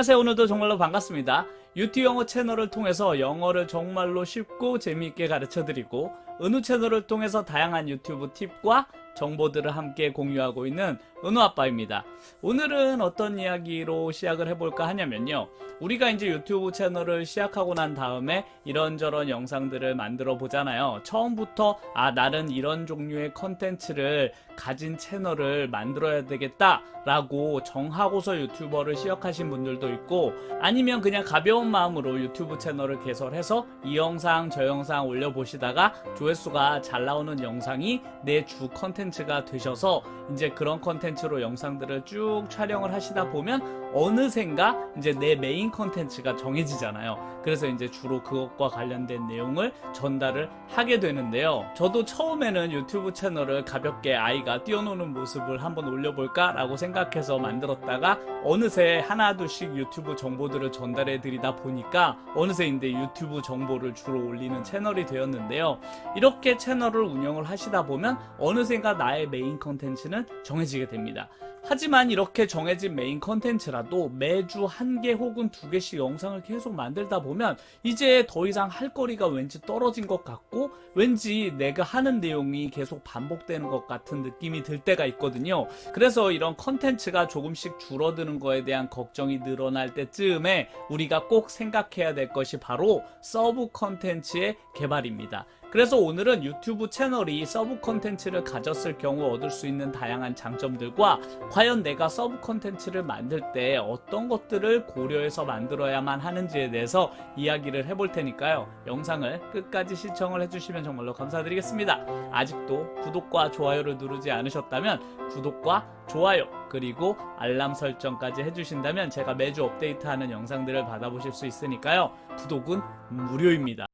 안녕하세요. 오늘도 정말로 반갑습니다. 유튜브 영어 채널을 통해서 영어를 정말로 쉽고 재미있게 가르쳐드리고 은우 채널을 통해서 다양한 유튜브 팁과 정보들을 함께 공유하고 있는 은우아빠입니다. 오늘은 어떤 이야기로 시작을 해볼까 하냐면요. 우리가 이제 유튜브 채널을 시작하고 난 다음에 이런저런 영상들을 만들어 보잖아요. 처음부터 나는 이런 종류의 컨텐츠를 가진 채널을 만들어야 되겠다 라고 정하고서 유튜버를 시작하신 분들도 있고, 아니면 그냥 가벼운 마음으로 유튜브 채널을 개설해서 이 영상 저 영상 올려보시다가 조회수가 잘 나오는 영상이 내 주 컨텐츠가 되셔서 이제 그런 컨텐츠로 영상들을 쭉 촬영을 하시다 보면 어느샌가 이제 내 메인 컨텐츠가 정해지잖아요. 그래서 이제 주로 그것과 관련된 내용을 전달을 하게 되는데요. 저도 처음에는 유튜브 채널을 가볍게 아이가 뛰어노는 모습을 한번 올려볼까 라고 생각해서 만들었다가 어느새 하나둘씩 유튜브 정보들을 전달해 드리다 보니까 어느새 이제 유튜브 정보를 주로 올리는 채널이 되었는데요. 이렇게 채널을 운영을 하시다 보면 어느샌가 나의 메인 컨텐츠는 정해지게 됩니다. 하지만 이렇게 정해진 메인 컨텐츠라도 매주 한 개 혹은 두 개씩 영상을 계속 만들다 보면 이제 더 이상 할 거리가 왠지 떨어진 것 같고, 왠지 내가 하는 내용이 계속 반복되는 것 같은 느낌이 들 때가 있거든요. 그래서 이런 컨텐츠가 조금씩 줄어드는 거에 대한 걱정이 늘어날 때쯤에 우리가 꼭 생각해야 될 것이 바로 서브 컨텐츠의 개발입니다. 그래서 오늘은 유튜브 채널이 서브 컨텐츠를 가졌을 경우 얻을 수 있는 다양한 장점들과 과연 내가 서브 컨텐츠를 만들 때 어떤 것들을 고려해서 만들어야만 하는지에 대해서 이야기를 해볼 테니까요. 영상을 끝까지 시청을 해주시면 정말로 감사드리겠습니다. 아직도 구독과 좋아요를 누르지 않으셨다면 구독과 좋아요 그리고 알람 설정까지 해주신다면 제가 매주 업데이트하는 영상들을 받아보실 수 있으니까요. 구독은 무료입니다.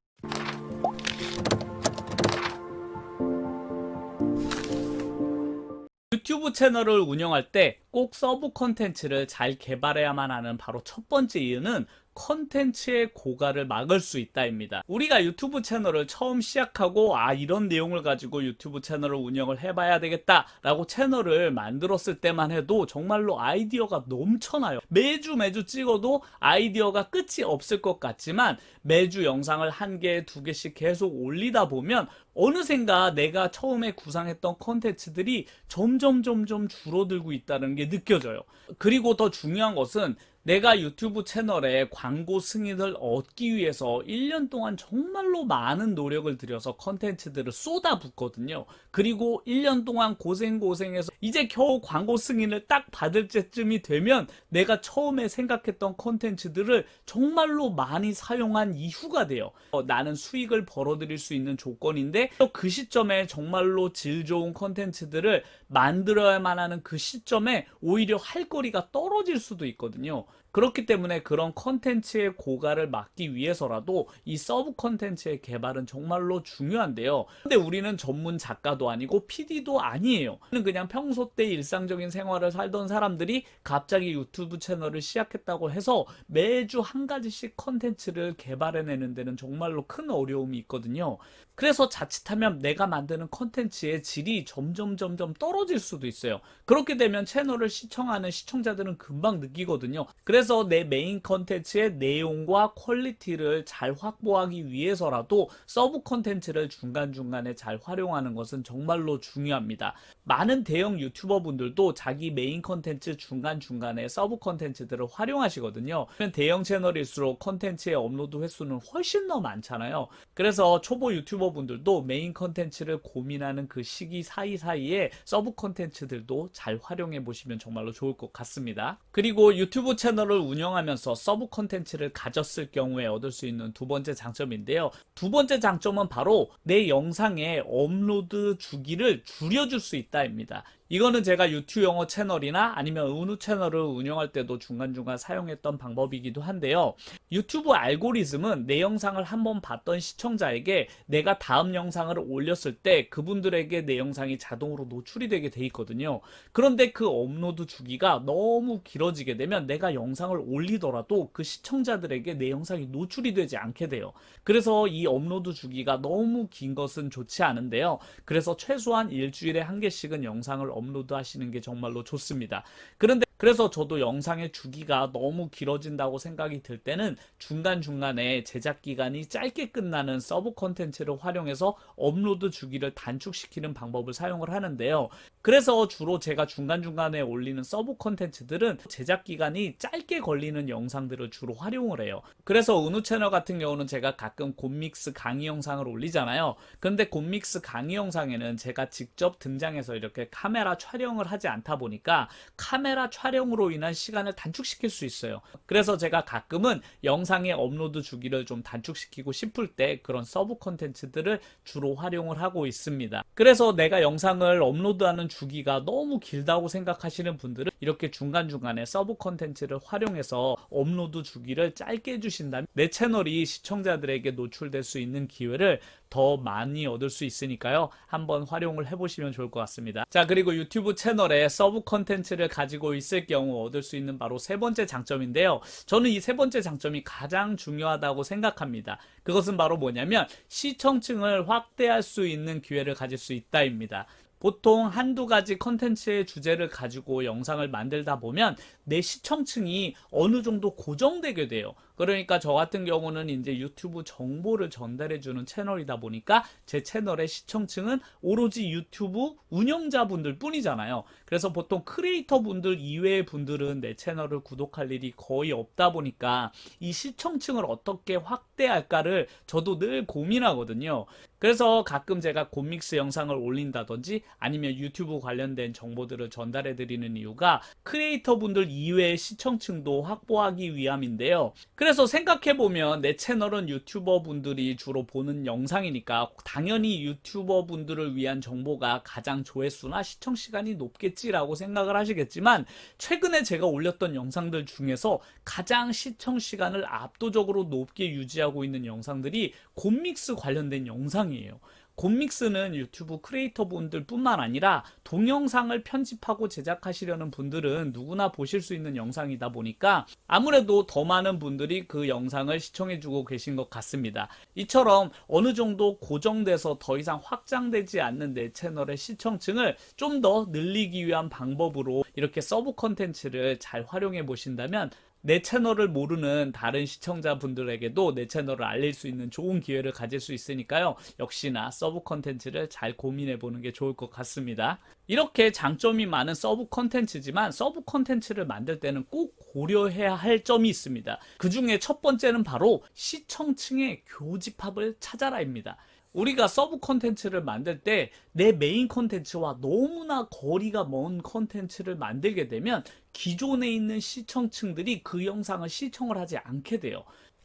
유튜브 채널을 운영할 때 꼭 서브 컨텐츠를 잘 개발해야만 하는 바로 첫 번째 이유는 컨텐츠의 고갈을 막을 수 있다입니다. 우리가 유튜브 채널을 처음 시작하고 이런 내용을 가지고 유튜브 채널을 운영을 해봐야 되겠다 라고 채널을 만들었을 때만 해도 정말로 아이디어가 넘쳐나요. 매주 찍어도 아이디어가 끝이 없을 것 같지만 매주 영상을 한 개, 두 개씩 계속 올리다 보면 어느샌가 내가 처음에 구상했던 컨텐츠들이 점점 줄어들고 있다는 게 느껴져요. 그리고 더 중요한 것은 내가 유튜브 채널에 광고 승인을 얻기 위해서 1년 동안 정말로 많은 노력을 들여서 컨텐츠들을 쏟아붓거든요. 그리고 1년 동안 고생해서 이제 겨우 광고 승인을 딱 받을 때쯤이 되면 내가 처음에 생각했던 컨텐츠들을 정말로 많이 사용한 이후가 돼요. 나는 수익을 벌어들일 수 있는 조건인데 그 시점에 정말로 질 좋은 컨텐츠들을 만들어야만 하는 그 시점에 오히려 할 거리가 떨어질 수도 있거든요. 그렇기 때문에 그런 컨텐츠의 고갈을 막기 위해서라도 이 서브 컨텐츠의 개발은 정말로 중요한데요. 근데 우리는 전문 작가도 아니고 PD도 아니에요. 그냥 평소 때 일상적인 생활을 살던 사람들이 갑자기 유튜브 채널을 시작했다고 해서 매주 한 가지씩 컨텐츠를 개발해내는 데는 정말로 큰 어려움이 있거든요. 그래서 자칫하면 내가 만드는 컨텐츠의 질이 점점 떨어질 수도 있어요. 그렇게 되면 채널을 시청하는 시청자들은 금방 느끼거든요. 그래서 내 메인 컨텐츠의 내용과 퀄리티를 잘 확보하기 위해서라도 서브 컨텐츠를 중간중간에 잘 활용하는 것은 정말로 중요합니다. 많은 대형 유튜버 분들도 자기 메인 컨텐츠 중간중간에 서브 컨텐츠들을 활용하시거든요. 대형 채널일수록 컨텐츠의 업로드 횟수는 훨씬 더 많잖아요. 그래서 초보 유튜버 분들도 메인 컨텐츠를 고민하는 그 시기 사이사이에 서브 컨텐츠들도 잘 활용해 보시면 정말로 좋을 것 같습니다. 그리고 유튜브 채널을 운영하면서 서브 컨텐츠를 가졌을 경우에 얻을 수 있는 두 번째 장점인데요. 두 번째 장점은 바로 내 영상의 업로드 주기를 줄여줄 수 있다입니다. 이거는 제가 유튜브 영어 채널이나 아니면 은우 채널을 운영할 때도 중간중간 사용했던 방법이기도 한데요. 유튜브 알고리즘은 내 영상을 한번 봤던 시청자에게 내가 다음 영상을 올렸을 때 그분들에게 내 영상이 자동으로 노출이 되게 돼 있거든요. 그런데 그 업로드 주기가 너무 길어지게 되면 내가 영상을 올리더라도 그 시청자들에게 내 영상이 노출이 되지 않게 돼요. 그래서 이 업로드 주기가 너무 긴 것은 좋지 않은데요. 그래서 최소한 일주일에 한 개씩은 영상을 업로드 하시는 게 정말로 좋습니다. 그런데 그래서 저도 영상의 주기가 너무 길어진다고 생각이 들 때는 중간중간에 제작 기간이 짧게 끝나는 서브 콘텐츠를 활용해서 업로드 주기를 단축시키는 방법을 사용을 하는데요. 그래서 주로 제가 중간중간에 올리는 서브 콘텐츠들은 제작 기간이 짧게 걸리는 영상들을 주로 활용을 해요. 그래서 은우 채널 같은 경우는 제가 가끔 곰믹스 강의 영상을 올리잖아요. 근데 곰믹스 강의 영상에는 제가 직접 등장해서 이렇게 카메라 촬영을 하지 않다 보니까 카메라 촬영으로 인한 시간을 단축시킬 수 있어요. 그래서 제가 가끔은 영상의 업로드 주기를 좀 단축시키고 싶을 때 그런 서브 콘텐츠들을 주로 활용을 하고 있습니다. 그래서 내가 영상을 업로드하는 주기가 너무 길다고 생각하시는 분들은 이렇게 중간중간에 서브 콘텐츠를 활용해서 업로드 주기를 짧게 해주신다면 내 채널이 시청자들에게 노출될 수 있는 기회를 더 많이 얻을 수 있으니까요. 한번 활용을 해보시면 좋을 것 같습니다. 자, 그리고 유튜브 채널에 서브 컨텐츠를 가지고 있을 경우 얻을 수 있는 바로 세 번째 장점인데요. 저는 이 세 번째 장점이 가장 중요하다고 생각합니다. 그것은 바로 뭐냐면 시청층을 확대할 수 있는 기회를 가질 수 있다입니다. 보통 한두 가지 컨텐츠의 주제를 가지고 영상을 만들다 보면 내 시청층이 어느 정도 고정되게 돼요. 그러니까 저 같은 경우는 이제 유튜브 정보를 전달해주는 채널이다 보니까 제 채널의 시청층은 오로지 유튜브 운영자분들 뿐이잖아요. 그래서 보통 크리에이터 분들 이외의 분들은 내 채널을 구독할 일이 거의 없다 보니까 이 시청층을 어떻게 확대할까를 저도 늘 고민하거든요. 그래서 가끔 제가 곰믹스 영상을 올린다든지 아니면 유튜브 관련된 정보들을 전달해 드리는 이유가 크리에이터 분들 이외의 시청층도 확보하기 위함인데요. 그래서 생각해보면 내 채널은 유튜버 분들이 주로 보는 영상이니까 당연히 유튜버 분들을 위한 정보가 가장 조회수나 시청 시간이 높겠지라고 생각을 하시겠지만 최근에 제가 올렸던 영상들 중에서 가장 시청 시간을 압도적으로 높게 유지하고 있는 영상들이 곰믹스 관련된 영상이에요. 곰믹스는 유튜브 크리에이터 분들 뿐만 아니라 동영상을 편집하고 제작하시려는 분들은 누구나 보실 수 있는 영상이다 보니까 아무래도 더 많은 분들이 그 영상을 시청해주고 계신 것 같습니다. 이처럼 어느 정도 고정돼서 더 이상 확장되지 않는 내 채널의 시청층을 좀 더 늘리기 위한 방법으로 이렇게 서브 컨텐츠를 잘 활용해 보신다면 내 채널을 모르는 다른 시청자분들에게도 내 채널을 알릴 수 있는 좋은 기회를 가질 수 있으니까요. 역시나 서브 컨텐츠를 잘 고민해 보는 게 좋을 것 같습니다. 이렇게 장점이 많은 서브 컨텐츠지만 서브 컨텐츠를 만들 때는 꼭 고려해야 할 점이 있습니다. 그 중에 첫 번째는 바로 시청층의 교집합을 찾아라입니다. 우리가 서브 컨텐츠를 만들 때 내 메인 컨텐츠와 너무나 거리가 먼 컨텐츠를 만들게 되면 기존에 있는 시청층들이 그 영상을 시청을 하지 않게 돼요.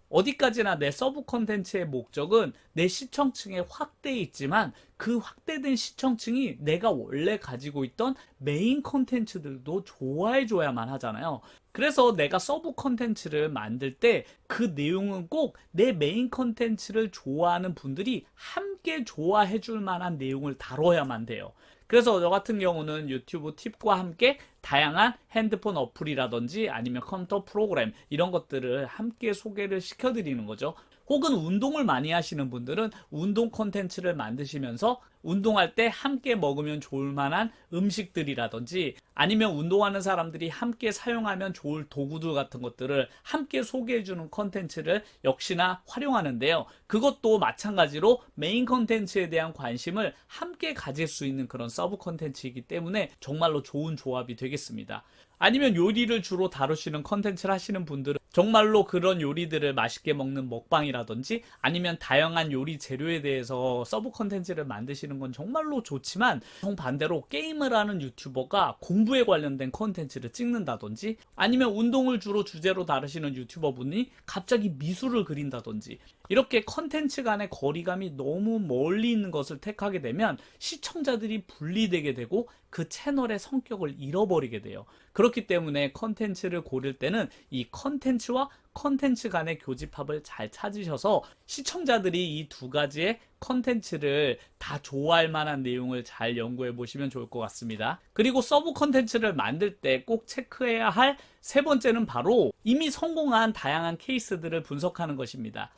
어디까지나 내 서브 컨텐츠의 목적은 내 시청층의 확대에 있지만 그 확대된 시청층이 내가 원래 가지고 있던 메인 컨텐츠들도 좋아해 줘야만 하잖아요. 그래서 내가 서브 컨텐츠를 만들 때 그 내용은 꼭 내 메인 컨텐츠를 좋아하는 분들이 함께 좋아해 줄 만한 내용을 다뤄야만 돼요. 그래서 저 같은 경우는 유튜브 팁과 함께 다양한 핸드폰 어플이라든지 아니면 컴퓨터 프로그램 이런 것들을 함께 소개를 시켜드리는 거죠. 혹은 운동을 많이 하시는 분들은 운동 콘텐츠를 만드시면서 운동할 때 함께 먹으면 좋을 만한 음식들이라든지 아니면 운동하는 사람들이 함께 사용하면 좋을 도구들 같은 것들을 함께 소개해주는 콘텐츠를 역시나 활용하는데요. 그것도 마찬가지로 메인 콘텐츠에 대한 관심을 함께 가질 수 있는 그런 서브 콘텐츠이기 때문에 정말로 좋은 조합이 되겠습니다. 아니면 요리를 주로 다루시는 컨텐츠를 하시는 분들은 정말로 그런 요리들을 맛있게 먹는 먹방이라든지 아니면 다양한 요리 재료에 대해서 서브 컨텐츠를 만드시는 건 정말로 좋지만 정반대로 게임을 하는 유튜버가 공부에 관련된 컨텐츠를 찍는다든지 아니면 운동을 주로 주제로 다루시는 유튜버분이 갑자기 미술을 그린다든지 이렇게 컨텐츠 간의 거리감이 너무 멀리 있는 것을 택하게 되면 시청자들이 분리되게 되고 그 채널의 성격을 잃어버리게 돼요. 그렇기 때문에 컨텐츠를 고를 때는 이 컨텐츠와 컨텐츠 간의 교집합을 잘 찾으셔서 시청자들이 이 두 가지의 컨텐츠를 다 좋아할 만한 내용을 잘 연구해 보시면 좋을 것 같습니다. 그리고 서브 컨텐츠를 만들 때 꼭 체크해야 할 세 번째는 바로 이미 성공한 다양한 케이스들을 분석하는 것입니다.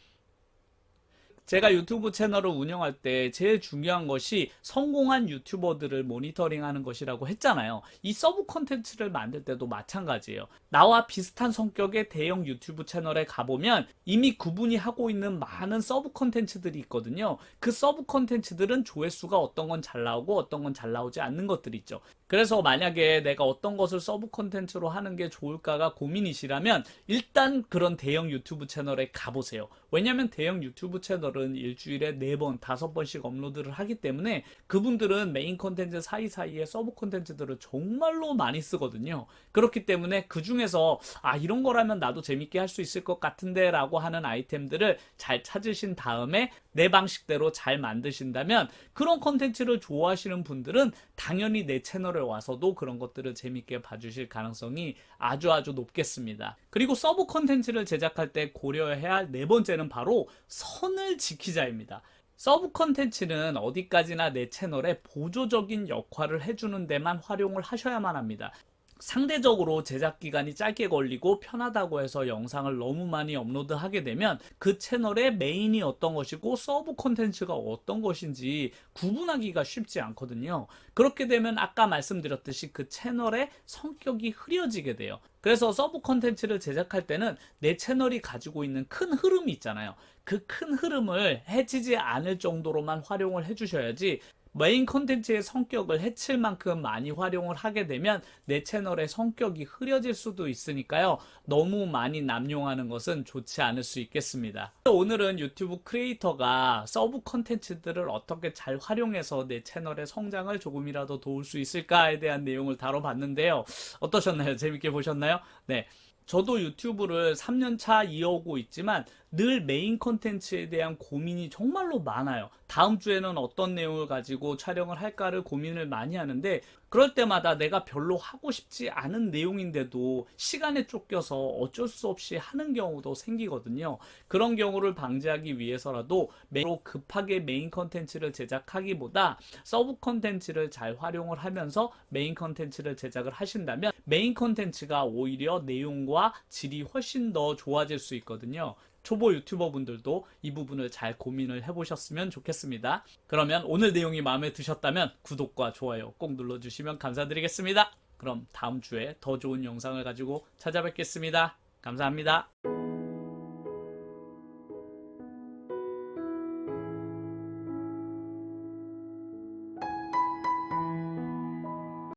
제가 유튜브 채널을 운영할 때 제일 중요한 것이 성공한 유튜버들을 모니터링하는 것이라고 했잖아요. 이 서브 콘텐츠를 만들 때도 마찬가지예요. 나와 비슷한 성격의 대형 유튜브 채널에 가보면 이미 구분이 하고 있는 많은 서브 콘텐츠들이 있거든요. 그 서브 콘텐츠들은 조회수가 어떤 건 잘 나오고 어떤 건 잘 나오지 않는 것들이 있죠. 그래서 만약에 내가 어떤 것을 서브 콘텐츠로 하는 게 좋을까가 고민이시라면 일단 그런 대형 유튜브 채널에 가보세요. 왜냐면 대형 유튜브 채널은 일주일에 4번, 5번씩 업로드를 하기 때문에 그분들은 메인 콘텐츠 사이사이에 서브 콘텐츠들을 정말로 많이 쓰거든요. 그렇기 때문에 그 중에서 이런 거라면 나도 재밌게 할 수 있을 것 같은데 라고 하는 아이템들을 잘 찾으신 다음에 내 방식대로 잘 만드신다면 그런 콘텐츠를 좋아하시는 분들은 당연히 내 채널에 와서도 그런 것들을 재밌게 봐주실 가능성이 아주 높겠습니다. 그리고 서브 콘텐츠를 제작할 때 고려해야 할 네 번째는 바로 선을 지키자입니다. 서브 콘텐츠는 어디까지나 내 채널에 보조적인 역할을 해주는 데만 활용을 하셔야만 합니다. 상대적으로 제작 기간이 짧게 걸리고 편하다고 해서 영상을 너무 많이 업로드하게 되면 그 채널의 메인이 어떤 것이고 서브 콘텐츠가 어떤 것인지 구분하기가 쉽지 않거든요. 그렇게 되면 아까 말씀드렸듯이 그 채널의 성격이 흐려지게 돼요. 그래서 서브 콘텐츠를 제작할 때는 내 채널이 가지고 있는 큰 흐름이 있잖아요. 그 큰 흐름을 해치지 않을 정도로만 활용을 해주셔야지 메인 콘텐츠의 성격을 해칠 만큼 많이 활용을 하게 되면 내 채널의 성격이 흐려질 수도 있으니까요. 너무 많이 남용하는 것은 좋지 않을 수 있겠습니다. 오늘은 유튜브 크리에이터가 서브 콘텐츠들을 어떻게 잘 활용해서 내 채널의 성장을 조금이라도 도울 수 있을까에 대한 내용을 다뤄봤는데요. 어떠셨나요? 재밌게 보셨나요? 네. 저도 유튜브를 3년차 이어오고 있지만 늘 메인 콘텐츠에 대한 고민이 정말로 많아요. 다음 주에는 어떤 내용을 가지고 촬영을 할까를 고민을 많이 하는데 그럴 때마다 내가 별로 하고 싶지 않은 내용인데도 시간에 쫓겨서 어쩔 수 없이 하는 경우도 생기거든요. 그런 경우를 방지하기 위해서라도 매로 급하게 메인 콘텐츠를 제작하기보다 서브 콘텐츠를 잘 활용을 하면서 메인 콘텐츠를 제작을 하신다면 메인 콘텐츠가 오히려 내용과 질이 훨씬 더 좋아질 수 있거든요. 초보 유튜버 분들도 이 부분을 잘 고민을 해보셨으면 좋겠습니다. 그러면 오늘 내용이 마음에 드셨다면 구독과 좋아요 꼭 눌러주시면 감사드리겠습니다. 그럼 다음 주에 더 좋은 영상을 가지고 찾아뵙겠습니다. 감사합니다.